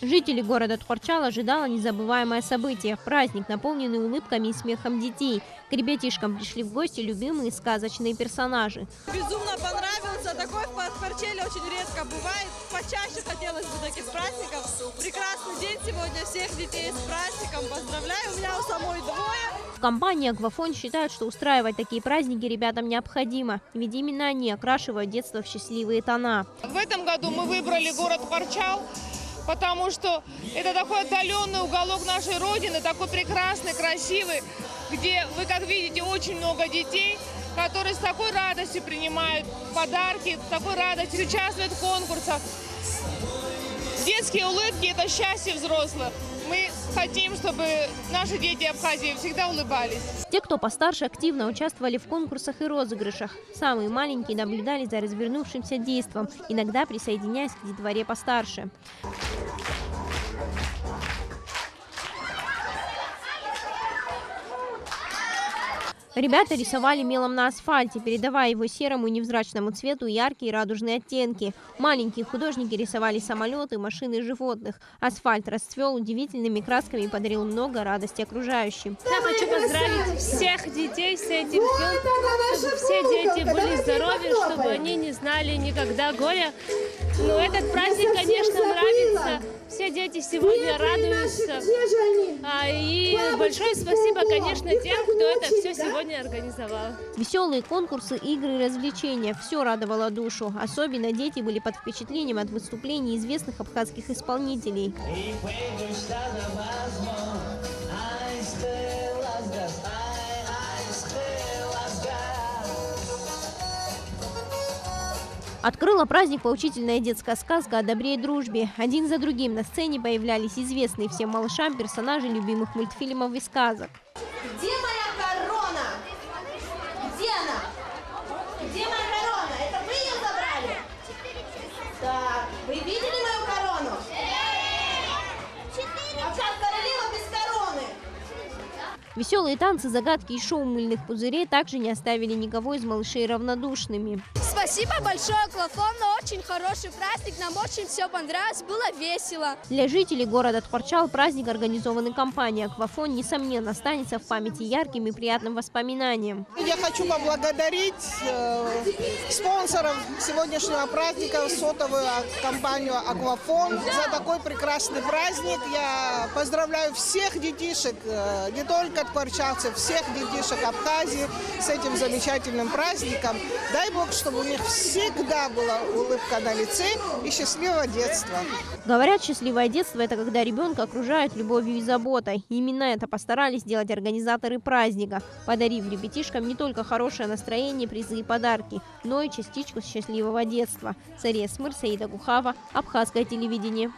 Жители города Тхорчал ожидало незабываемое событие – праздник, наполненный улыбками и смехом детей. К ребятишкам пришли в гости любимые сказочные персонажи. Безумно понравился. Такой в Тхорчале очень редко бывает. Почаще хотелось бы таких праздников. Прекрасный день сегодня. Всех детей с праздником поздравляю. У меня у самой двое. В компании «Аквафон» считают, что устраивать такие праздники ребятам необходимо. Ведь именно они окрашивают детство в счастливые тона. В этом году мы выбрали город Тхорчал, потому что это такой отдаленный уголок нашей Родины, такой прекрасный, красивый, где вы, как видите, очень много детей, которые с такой радостью принимают подарки, с такой радостью участвуют в конкурсах. Детские улыбки – это счастье взрослых. Мы хотим, чтобы наши дети Абхазии всегда улыбались. Те, кто постарше, активно участвовали в конкурсах и розыгрышах. Самые маленькие наблюдали за развернувшимся действом, иногда присоединяясь к детворе постарше. Ребята рисовали мелом на асфальте, передавая его серому невзрачному цвету яркие радужные оттенки. Маленькие художники рисовали самолеты, машины, животных. Асфальт расцвел удивительными красками и подарил много радости окружающим. Я хочу поздравить всех детей с этим днем, чтобы все дети были здоровы, чтобы они не знали никогда горя. Но этот праздник, конечно, нравится. Все дети сегодня радуются. И большое спасибо, конечно, тем, кто это все сегодня организовал. Веселые конкурсы, игры и развлечения – все радовало душу. Особенно дети были под впечатлением от выступлений известных абхазских исполнителей. Открыла праздник поучительная детская сказка о добре и дружбе. Один за другим на сцене появлялись известные всем малышам персонажи любимых мультфильмов и сказок. Где моя корона? Где она? Где моя корона? Это вы ее забрали? Так, вы видели мою корону? А как королева без короны? Веселые танцы, загадки и шоу мыльных пузырей также не оставили никого из малышей равнодушными. Спасибо большое, Аквафон, очень хороший праздник, нам очень все понравилось, было весело. Для жителей города Тхорчал праздник, организованный компанией «Аквафон», несомненно, останется в памяти ярким и приятным воспоминанием. Я хочу поблагодарить спонсоров сегодняшнего праздника, сотовую компанию «Аквафон», за такой прекрасный праздник. Я поздравляю всех детишек, не только тхорчалцев, всех детишек Абхазии с этим замечательным праздником. Дай Бог, чтобы у них всегда была улыбка на лице и счастливого детства. Говорят, счастливое детство – это когда ребенка окружают любовью и заботой. И именно это постарались сделать организаторы праздника, подарив ребятишкам не только хорошее настроение, призы и подарки, но и частичку счастливого детства. Сария Смыр, Саида Кухава, Абхазское телевидение.